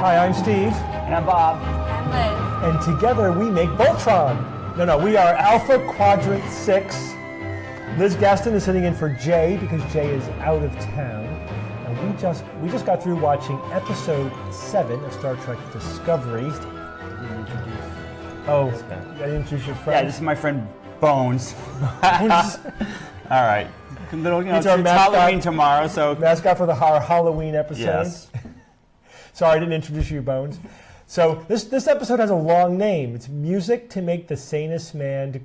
Hi, I'm Steve. And I'm Bob. I'm Liz. And together we make Voltron. No, we are Alpha Quadrant 6. Liz Gaston is sitting in for Jay because Jay is out of town. And we just got through watching episode 7 of Star Trek Discovery. Oh, I didn't introduce your friend. Yeah, this is my friend Bones. Bones. All right. It's our Halloween tomorrow, so... Mascot for our Halloween episode. Yes. Sorry, I didn't introduce you, Bones. So this episode has a long name. It's Music to Make the Sanest Man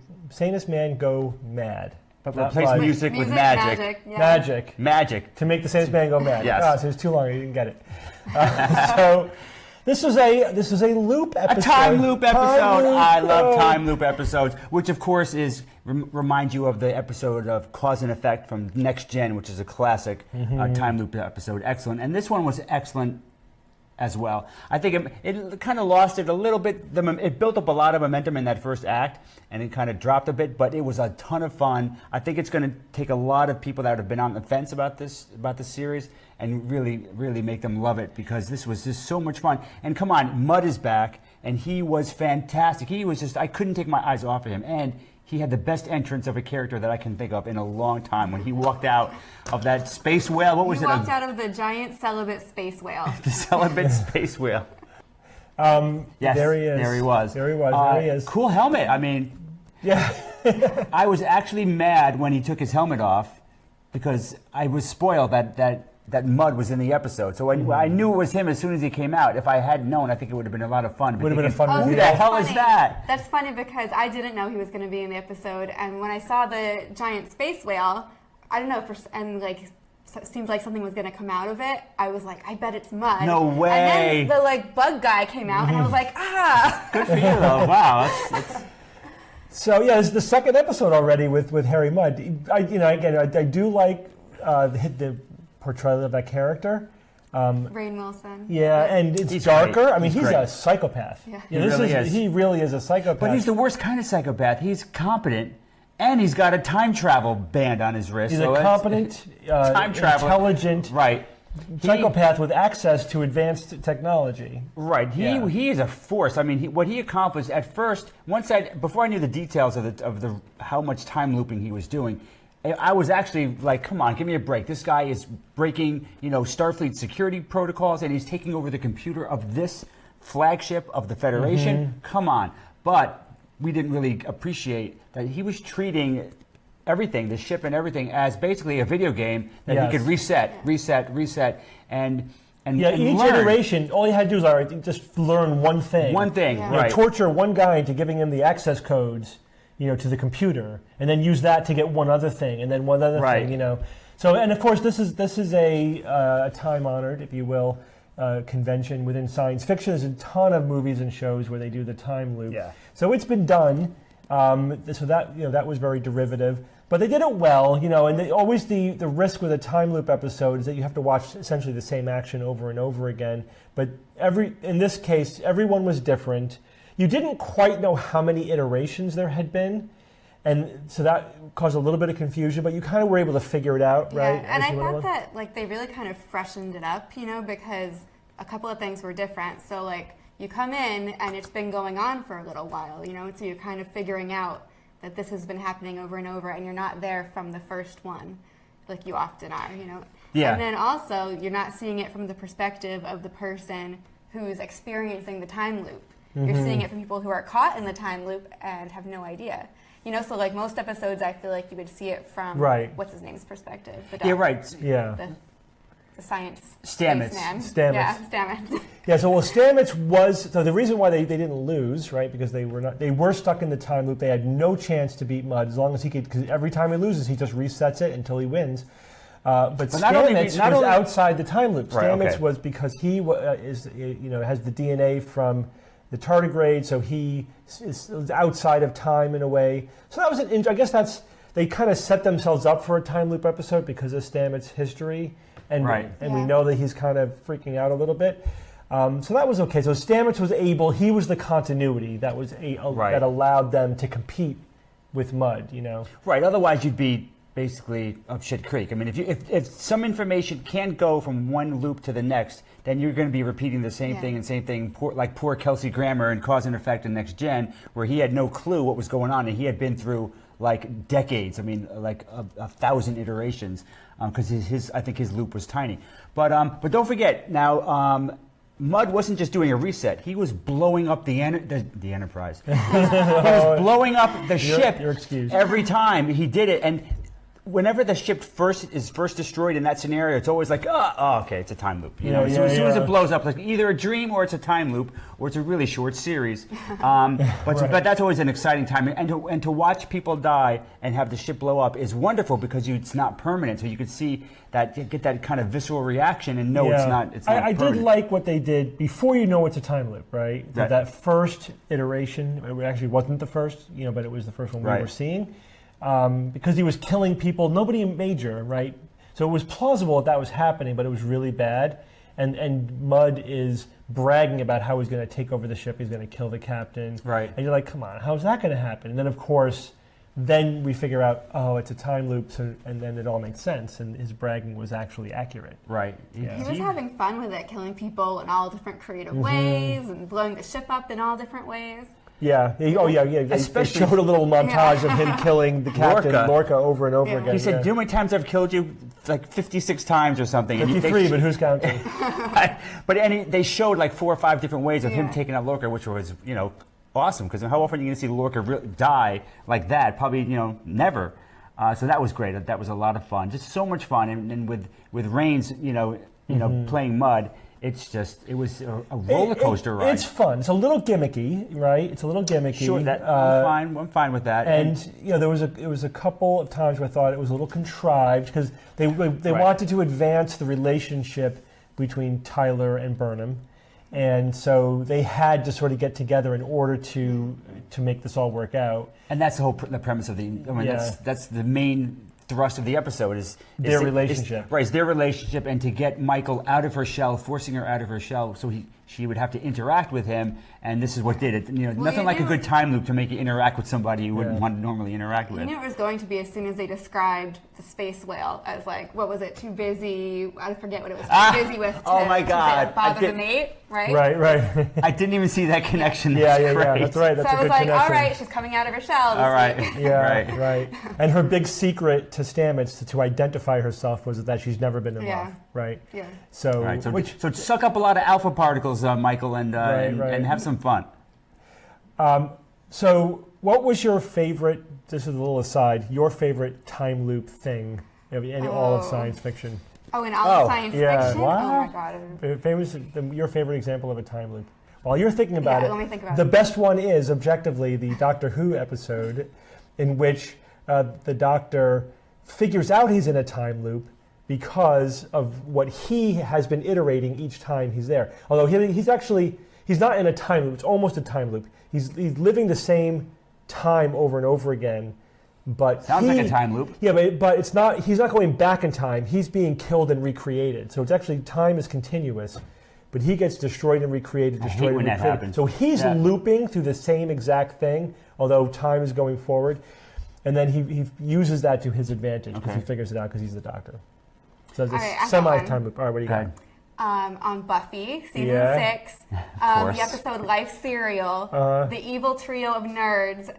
Go Mad. But replace music with magic. Magic. To make the sanest man go mad. Yes. So it's too long. I didn't get it. So this was a loop episode. A time loop episode. I love time loop episodes, which of course reminds you of the episode of Cause and Effect from Next Gen, which is a classic time loop episode. Excellent. And this one was excellent as well. I think it kind of lost it a little bit. It built up a lot of momentum in that first act, and it kind of dropped a bit, but it was a ton of fun. I think it's going to take a lot of people that have been on the fence about this series and really make them love it, because this was just so much fun. And come on, Mudd is back, and he was fantastic. He was I couldn't take my eyes off of him. And he had the best entrance of a character that I can think of in a long time when he walked out of that space whale. What was it? He walked out of the giant celibate space whale. The celibate space whale. Yes, there he is. There he was. There he is. Cool helmet. I mean, yeah. I was actually mad when he took his helmet off because I was spoiled that Mudd was in the episode. So I knew it was him as soon as he came out. If I hadn't known, I think it would have been a lot of fun. Would have been a fun movie. Who the hell is that? That's funny because I didn't know he was going to be in the episode, and when I saw the giant space whale, I don't know, seemed like something was going to come out of it. I was like, I bet it's Mudd. No way. And then the bug guy came out, and I was like, ah. Good for you, though. Wow. That's... So yeah, this is the second episode already with Harry Mudd. I do like the portrayal of that character. Rainn Wilson. Yeah, and it's he's darker. Great. I mean, he's great. a psychopath. Yeah. He really is a psychopath. But he's the worst kind of psychopath. He's competent, and he's got a time travel band on his wrist. He's a competent, time traveler, intelligent psychopath with access to advanced technology. Right. He is a force. I mean, what he accomplished at first, before I knew the details of how much time looping he was doing, I was actually like, come on, give me a break. This guy is breaking, Starfleet security protocols, and he's taking over the computer of this flagship of the Federation. Come on. But we didn't really appreciate that he was treating everything, the ship and everything, as basically a video game that he could reset, and each learn. iteration, all you had to do is just learn one thing. One thing, right. Torture one guy into giving him the access codes, to the computer, and then use that to get one other thing, and then one other thing, So, and of course, this is a time-honored, if you will, convention within science fiction. There's a ton of movies and shows where they do the time loop. Yeah. So it's been done. So that was very derivative, but they did it well. And always the risk with a time loop episode is that you have to watch essentially the same action over and over again. But in this case, everyone was different. You didn't quite know how many iterations there had been, and so that caused a little bit of confusion, but you kind of were able to figure it out, right? Yeah, and I thought that they really kind of freshened it up, because a couple of things were different. So you come in and it's been going on for a little while, so you're kind of figuring out that this has been happening over and over, and you're not there from the first one, like you often are, Yeah. And then also you're not seeing it from the perspective of the person who's experiencing the time loop. You're seeing it from people who are caught in the time loop and have no idea. So most episodes, I feel like you would see it from what's his name's perspective. The doctor, the science Stamets. man. Stamets. Yeah, Stamets. Yeah. So Stamets was the reason why they didn't lose, right? Because they were stuck in the time loop. They had no chance to beat Mudd as long as he could. Because every time he loses, he just resets it until he wins. But Stamets was outside the time loop. Stamets was because he has the DNA from the tardigrade, so he is outside of time in a way. So that was I guess they kind of set themselves up for a time loop episode because of Stamets' history, and we know that he's kind of freaking out a little bit. So that was okay. So Stamets was he was the continuity that was that allowed them to compete with Mudd. Right. Otherwise, you'd be basically of Shit Creek. I mean, if some information can't go from one loop to the next, then you're going to be repeating the same thing and same thing. Like poor Kelsey Grammer in Cause and Effect in Next Gen, where he had no clue what was going on, and he had been through like decades. I mean, like a 1,000 iterations, because I think his loop was tiny. But don't forget now. Mudd wasn't just doing a reset; he was blowing up the Enterprise. He was blowing up the ship every time he did it. And whenever the ship is first destroyed in that scenario, it's always like, oh, okay, it's a time loop. You know, so as soon as it blows up, like either a dream or it's a time loop, or it's a really short series. But that's always an exciting time, and to watch people die and have the ship blow up is wonderful because it's not permanent. So you could see that, get that kind of visceral reaction and know it's not. It's not. I did like what they did before you know it's a time loop, right? That first iteration, it actually wasn't the first, but it was the first one we were seeing. Because he was killing people, nobody major, right? So it was plausible that was happening, but it was really bad. And Mudd is bragging about how he's going to take over the ship, he's going to kill the captain. Right. And you're like, come on, how's that going to happen? And then, of course, then we figure out, it's a time loop, and then it all makes sense, and his bragging was actually accurate. Right. Yeah. He was having fun with it, killing people in all different creative ways, and blowing the ship up in all different ways. Yeah. They showed a little montage of him killing the captain, Lorca, over and over again. He said, "Do you know how many times I've killed you? Like 56 times or something." 53, but who's counting? They showed like 4 or 5 different ways of him taking out Lorca, which was, awesome. Because how often are you going to see Lorca die like that? Probably, never. So that was great. That was a lot of fun. Just so much fun. And with Rains, playing Mudd. It was a roller coaster ride. It's fun. It's a little gimmicky, right? It's a little gimmicky. Sure, I'm fine with that. And there was a couple of times where I thought it was a little contrived because they wanted to advance the relationship between Tyler and Burnham, and so they had to sort of get together in order to make this all work out. And that's the premise of that's the main thrust of the episode is their relationship. It's their relationship, and to get Michael out of her shell, forcing her out of her shell, so she would have to interact with him, and this is what did it. Nothing like a good time loop to make you interact with somebody you wouldn't want to normally interact with. You knew it was going to be as soon as they described the space whale as like, what was it? Too busy. I forget what it was. Too busy with. To bother the mate, right? Right. I didn't even see that connection. Yeah. That's right. That's so a I was good like, connection. all right, she's coming out of her shell. All right. Right. And her big secret to Stamets to identify herself was that she's never been in love. Right. Yeah. So suck up a lot of alpha particles, Michael, and have some fun. So what was your favorite? This is a little aside. Your favorite time loop thing in all of science fiction? Oh, in all of science fiction? Wow. Oh my God. Your favorite example of a time loop. While you're thinking about it, let me think about the best one is objectively the Doctor Who episode, in which the Doctor figures out he's in a time loop because of what he has been iterating each time he's there. Although he's not in a time loop. It's almost a time loop. He's living the same time over and over again. But sounds like a time loop. Yeah, but it's not. He's not going back in time. He's being killed and recreated. So it's actually time is continuous, but he gets destroyed and recreated. I hate when that happens. So he's looping through the same exact thing, although time is going forward, and then he uses that to his advantage because he figures it out because he's the Doctor. So it's a semi-time loop. All right, what do you got? On Buffy, season 6, the episode Life Serial, the evil trio of nerds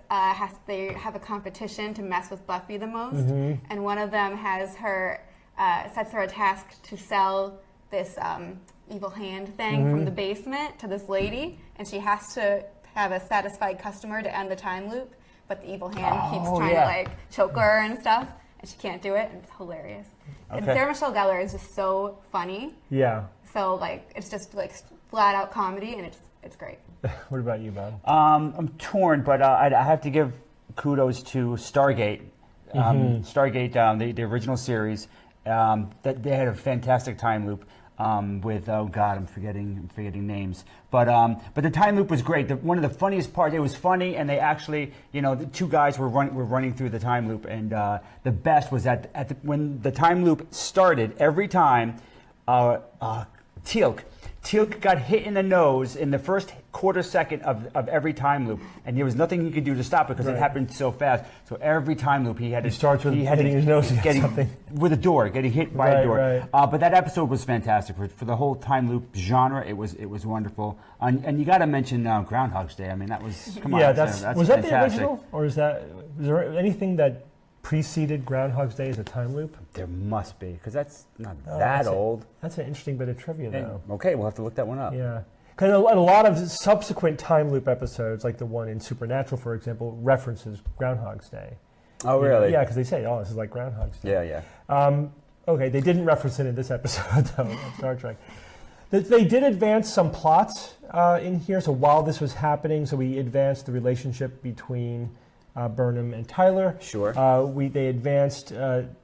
they have a competition to mess with Buffy the most, and one of them has her sets her a task to sell this evil hand thing from the basement to this lady, and she has to have a satisfied customer to end the time loop, but the evil hand keeps trying to like choke her and stuff, and she can't do it, and it's hilarious. And Sarah Michelle Gellar is just so funny. Yeah. So like it's just like flat out comedy, and it's great. What about you, Bob? I'm torn, but I have to give kudos to Stargate. Stargate, the original series, that they had a fantastic time loop. With I'm forgetting names, but the time loop was great. One of the funniest parts, it was funny, and they actually, the two guys were running through the time loop, and the best was when the time loop started. Every time, Teal'c Teal'c got hit in the nose in the first quarter second of every time loop, and there was nothing he could do to stop it because it happened so fast. So every time loop he had to starts with hitting his nose against something. With a door, getting hit by a door. Right. But that episode was fantastic for the whole time loop genre. It was wonderful, and you got to mention Groundhog's Day. I mean, that was come on. Yeah, that's was that fantastic. the original, or was there anything that preceded Groundhog's Day as a time loop? There must be, because that's not that's old. That's an interesting bit of trivia, though. Okay, we'll have to look that one up. Yeah. Because a lot of subsequent time loop episodes, like the one in Supernatural, for example, references Groundhog's Day. Oh, really? Yeah, because they say, this is like Groundhog's Day. Yeah. Okay, they didn't reference it in this episode, though, of Star Trek. They did advance some plots in here. So while this was happening, we advanced the relationship between Burnham and Tyler. Sure. They advanced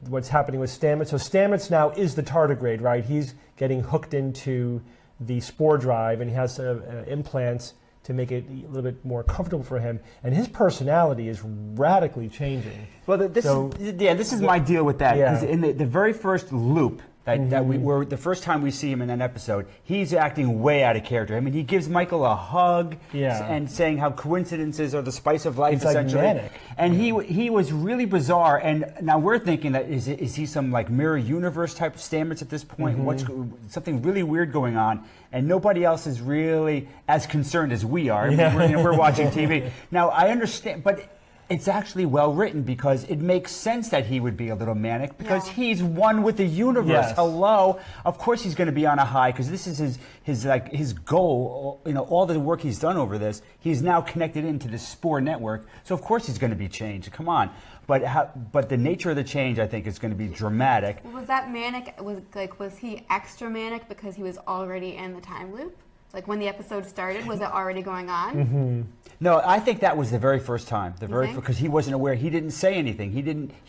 what's happening with Stamets. So Stamets now is the tardigrade, right? He's getting hooked into the spore drive, and he has implants to make it a little bit more comfortable for him. And his personality is radically changing. Well, this is my deal with that. Because in the very first loop, that we were the first time we see him in that episode, he's acting way out of character. I mean, he gives Michael a hug and saying how coincidences are the spice of life, he's essentially. Like manic. And he was really bizarre. And now we're thinking that is he some like mirror universe type of Stamets at this point? What's something really weird going on? And nobody else is really as concerned as we are. Yeah. I mean, we're watching TV. Now I understand, but it's actually well written because it makes sense that he would be a little manic because he's one with the universe. Yes. Hello, of course he's going to be on a high because this is his goal. You know, all the work he's done over this, he's now connected into the Spore network. So of course he's going to be changed. Come on, but the nature of the change, I think, is going to be dramatic. Was that manic? Was he extra manic because he was already in the time loop? Like when the episode started, was it already going on? No, I think that was the very first time. Because he wasn't aware. He didn't say anything. He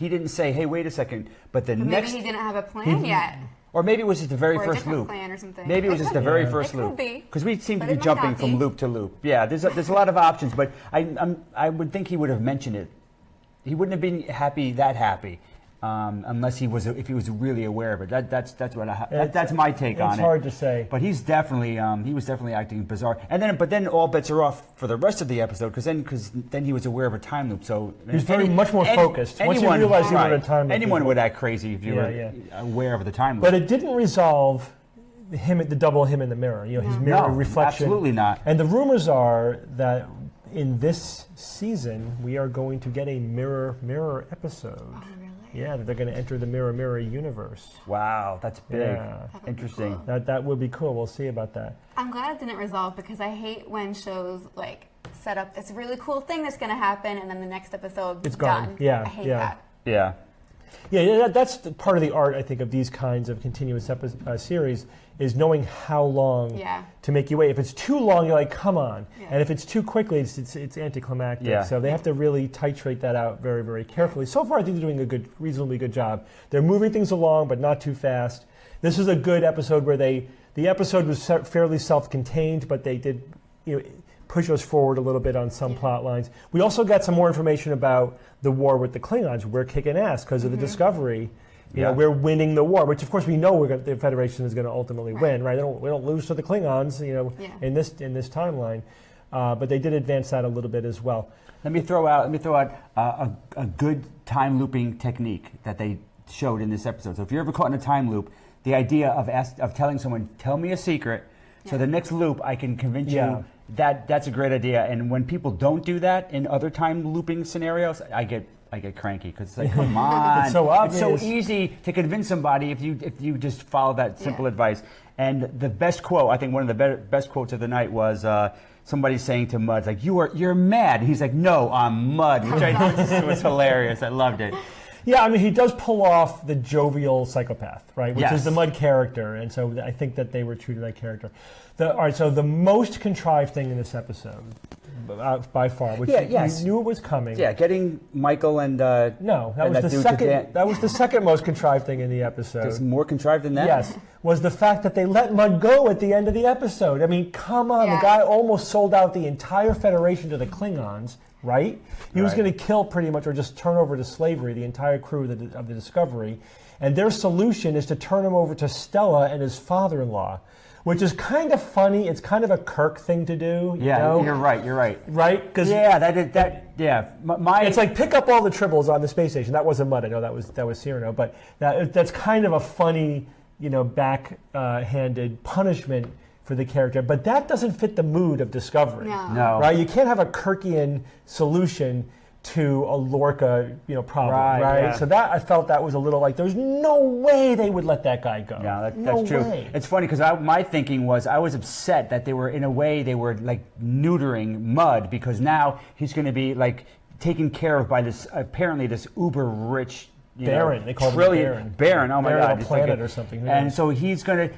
didn't say, "Hey, wait a second." But maybe he didn't have a plan yet. Or maybe it was just the very first loop. Plan or something. Maybe it was just the very first it loop. Because we seem to be jumping from loop to loop. Yeah, there's a lot of options, but I would think he would have mentioned it. He wouldn't have been that happy. Unless if he was really aware of it. That's my take on it. It's hard to say. But he was definitely acting bizarre. But then all bets are off for the rest of the episode because then he was aware of a time loop. So he was much more focused. Once you realized you were in a time loop, anyone would act crazy if you were aware of the time loop. But it didn't resolve the double him in the mirror. His mirror reflection. Absolutely not. And the rumors are that in this season we are going to get a mirror episode. Oh, really? Yeah, that they're going to enter the mirror universe. Wow, that's big. Yeah. Interesting. Cool. That would be cool. We'll see about that. I'm glad it didn't resolve because I hate when shows set up this really cool thing that's going to happen and then the next episode it's gone. Done. Yeah, I hate that. Yeah. Yeah, that's part of the art, I think, of these kinds of continuous series is knowing how long to make you wait. If it's too long, you're like, come on. Yeah. And if it's too quickly, it's anticlimactic. Yeah. So they have to really titrate that out very, very carefully. So far, I think they're doing a reasonably good job. They're moving things along, but not too fast. This is a good episode where the episode was fairly self-contained, but they did push us forward a little bit on some plot lines. We also got some more information about the war with the Klingons. We're kicking ass because of the Discovery. We're winning the war, which of course we know the Federation is going to ultimately win, right? We don't lose to the Klingons, in this timeline. But they did advance that a little bit as well. Let me throw out a good time looping technique that they showed in this episode. So if you're ever caught in a time loop, the idea of telling someone, "Tell me a secret," so the next loop I can convince you that's a great idea. And when people don't do that in other time looping scenarios, I get cranky because it's like, come on, it's so obvious. It's so easy to convince somebody if you just follow that simple advice. And the best quote, I think one of the best quotes of the night was somebody saying to Mud, like, you're mad. And he's like, no, I'm Mud, which I thought was hilarious. I loved it. Yeah, I mean, he does pull off the jovial psychopath, right? Which is the Mud character, and so I think that they were true to that character. All right, so the most contrived thing in this episode, by far, which you knew it was coming. Yeah, getting Michael and no, that was the second. That was the second most contrived thing in the episode. There's more contrived than that. Yes, was the fact that they let Mud go at the end of the episode. I mean, come on, the guy almost sold out the entire Federation to the Klingons. Right? He was going to kill pretty much or just turn over to slavery the entire crew of the Discovery. And their solution is to turn him over to Stella and his father-in-law, which is kind of funny. It's kind of a Kirk thing to do. Yeah, you know? you're right. You're right. Right? Because It's like pick up all the tribbles on the space station. That wasn't Mud. I know that was Cyrano, but that's kind of a funny, backhanded punishment for the character. But that doesn't fit the mood of Discovery. No. Right? You can't have a Kirkian solution to a Lorca, problem, right? Yeah. So that I felt that was a little like there's no way they would let that guy go. Yeah, no that's true. way. It's funny because I was upset that they were like neutering Mud because now he's going to be like taken care of by this uber rich. Baron, they call him Baron. Oh my Baron God, of a it's planet like or something. And so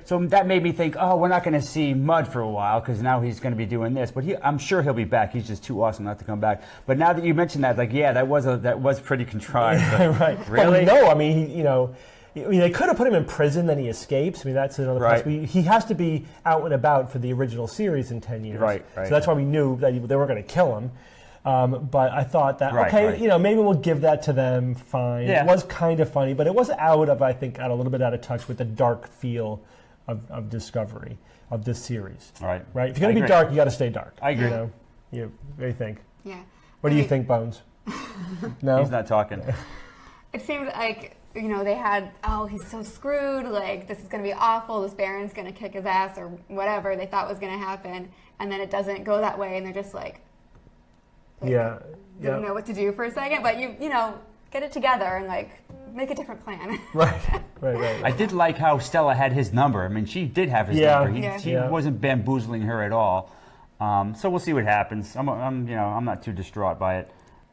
so that made me think, oh, we're not going to see Mud for a while because now he's going to be doing this. But I'm sure he'll be back. He's just too awesome not to come back. But now that you mentioned that, like, yeah, that was pretty contrived. But right? Really? But no, I mean, they could have put him in prison, then he escapes. I mean, that's another possibility. He has to be out and about for the original series in 10 years. Right. So that's why we knew that they were going to kill him. But I thought that, Right. maybe we'll give that to them, fine. Yeah. It was kind of funny, but it was a little bit out of touch with the dark feel of Discovery, of this series. Right. Right? If you're going to be dark, you got to stay dark. I agree. What do you think? Yeah. What do you think, Bones? No? He's not talking. It seemed like, they had, he's so screwed, like, this is going to be awful, this Baron's going to kick his ass, or whatever they thought was going to happen, and then it doesn't go that way, and they're just like didn't know what to do for a second, but you get it together and like make a different plan. Right. I did like how Stella had his number. I mean, she did have his number. She wasn't bamboozling her at all. So we'll see what happens. I'm not too distraught by it.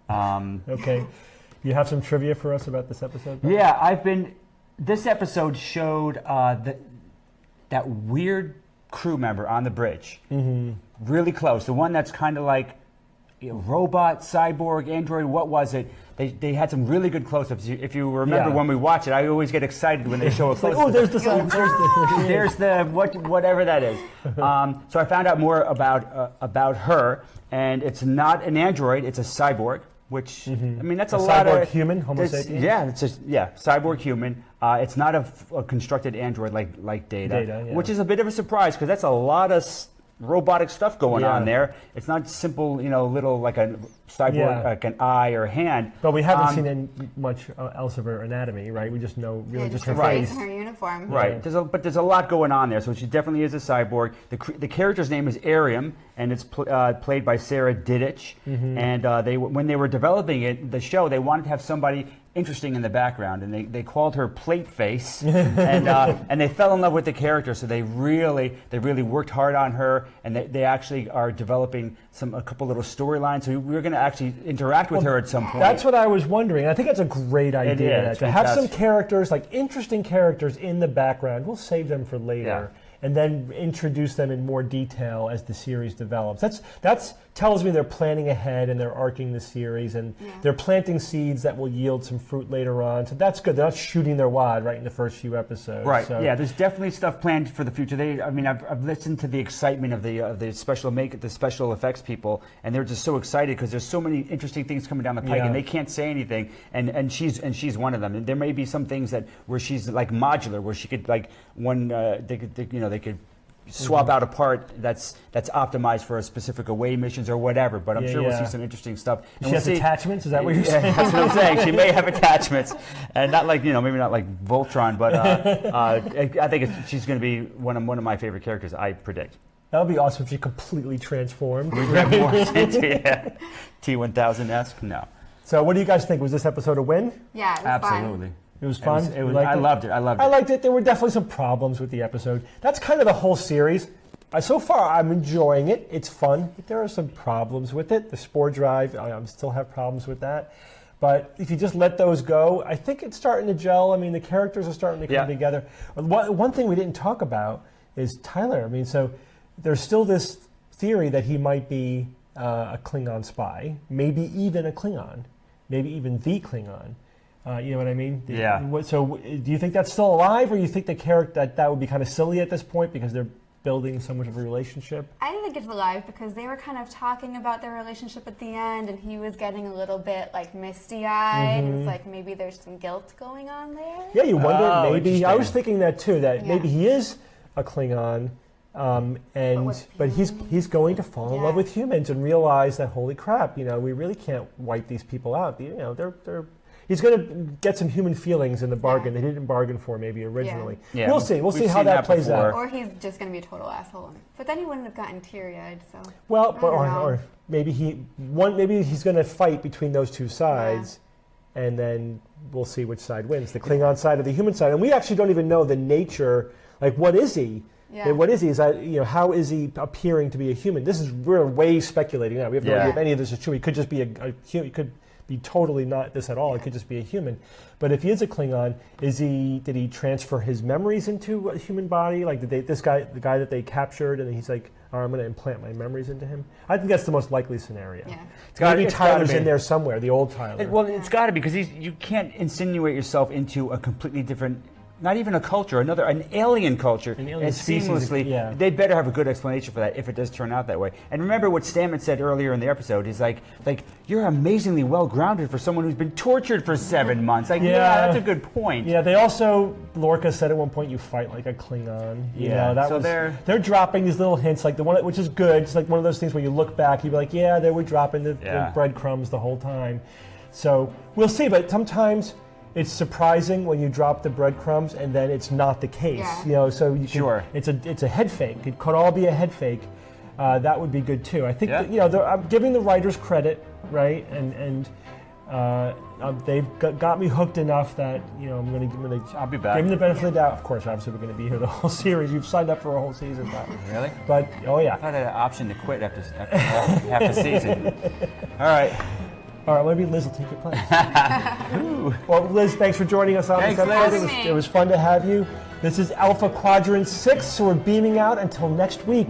Okay. You have some trivia for us about this episode? Yeah, this episode showed that weird crew member on the bridge. Mm-hmm. Really close. The one that's kind of like robot, cyborg, android, what was it? They had some really good close-ups. If you remember when we watch it, I always get excited when they show a close-up. There's the sun. There's the whatever that is. So I found out more about her, and it's not an android; it's a cyborg. Which I mean, that's a lot cyborg of human, Homo sapiens. Yeah, it's cyborg human. It's not a constructed android like Data, which is a bit of a surprise because that's a lot of robotic stuff going on there. It's not simple, little like a cyborg, like an eye or hand. But we haven't seen much else of her anatomy, right? We just know just her face and her uniform. Right. But there's a lot going on there. So she definitely is a cyborg. The character's name is Arium, and it's played by Sarah Didich. Mm-hmm. And when they were developing the show, they wanted to have somebody interesting in the background, and they called her Plate Face, and they fell in love with the character. So they really worked hard on her, and they actually are developing a couple little storylines. So we're going to actually interact with her at some point. That's what I was wondering. I think that's a great idea. It is. To have some characters, like interesting characters in the background. We'll save them for later. Yeah. And then introduce them in more detail as the series develops. That's tells me they're planning ahead and they're arcing the series and they're planting seeds that will yield some fruit later on. So that's good. They're not shooting their wad right in the first few episodes. Right. So. Yeah. There's definitely stuff planned for the future. I've listened to the excitement of the special effects people, and they're just so excited because there's so many interesting things coming down the pike, and they can't say anything. And she's one of them. And there may be some things where she's like modular, where she could like they could swap out a part that's optimized for a specific away missions or whatever. But I'm sure we'll see some interesting stuff. And she has attachments. Is that what you're saying? That's what I'm saying. She may have attachments, and not like maybe not like Voltron, but I think she's going to be one of my favorite characters. I predict. That would be awesome if she completely transformed. T-1000-esque. No. So what do you guys think? Was this episode a win? Yeah, it was absolutely. fun. It was fun. I loved it. I liked it. There were definitely some problems with the episode. That's kind of the whole series. So far, I'm enjoying it. It's fun. But there are some problems with it. The spore drive, I still have problems with that. But if you just let those go, I think it's starting to gel. I mean, the characters are starting to come together. One thing we didn't talk about is Tyler. I mean, so there's still this theory that he might be a Klingon spy, maybe even a Klingon, maybe even the Klingon. You know what I mean? So do you think that's still alive, or you think the character that would be kind of silly at this point because they're building so much of a relationship? I think it's alive because they were kind of talking about their relationship at the end, and he was getting a little bit like misty-eyed. And it's like maybe there's some guilt going on there. Yeah, you wonder maybe. Interesting. I was thinking that too. That maybe he is a Klingon, But he's going to fall in love with humans and realize that, holy crap, we really can't wipe these people out. He's going to get some human feelings in the bargain that he didn't bargain for maybe originally. Yeah. We'll see. We'll see how that plays out. Or he's just going to be a total asshole. But then he wouldn't have gotten teary-eyed. So or maybe he's going to fight between those two sides, and then we'll see which side wins, the Klingon side or the human side. And we actually don't even know the nature. Like, what is he? Yeah. What is he? Is that how is he appearing to be a human? We're way speculating now. We have no idea if any of this is true. He could just be a human. He could be totally not this at all. It could just be a human. But if he is a Klingon, did he transfer his memories into a human body? Like, the guy that they captured, and he's like, oh, I'm going to implant my memories into him? I think that's the most likely scenario. Yeah. Maybe Tyler's in there somewhere, the old Tyler. It's got to be, because you can't insinuate yourself into a completely different, not even a culture, an alien culture, an alien species, seamlessly. They better have a good explanation for that if it does turn out that way. And remember what Stamets said earlier in the episode. He's like you're amazingly well grounded for someone who's been tortured for 7 months. That's a good point. Yeah, they also, Lorca said at one point, you fight like a Klingon. They're dropping these little hints, like the one, which is good. It's like one of those things where you look back, you'd be like, yeah, they were dropping the breadcrumbs the whole time. So we'll see, but sometimes it's surprising when you drop the breadcrumbs and then it's not the case. So it's a head fake. It could all be a head fake. That would be good too. I think I'm giving the writers credit, right? And they've got me hooked enough that I'm going to. I'll be back. Give them the benefit of the doubt. Of course, obviously we're going to be here the whole series. You've signed up for a whole season, but really? But I thought I had an option to quit after half the season. All right. All right, maybe Liz will take your place. Well, Liz, thanks for joining us on this episode. It was fun to have you. This is Alpha Quadrant 6, so we're beaming out until next week.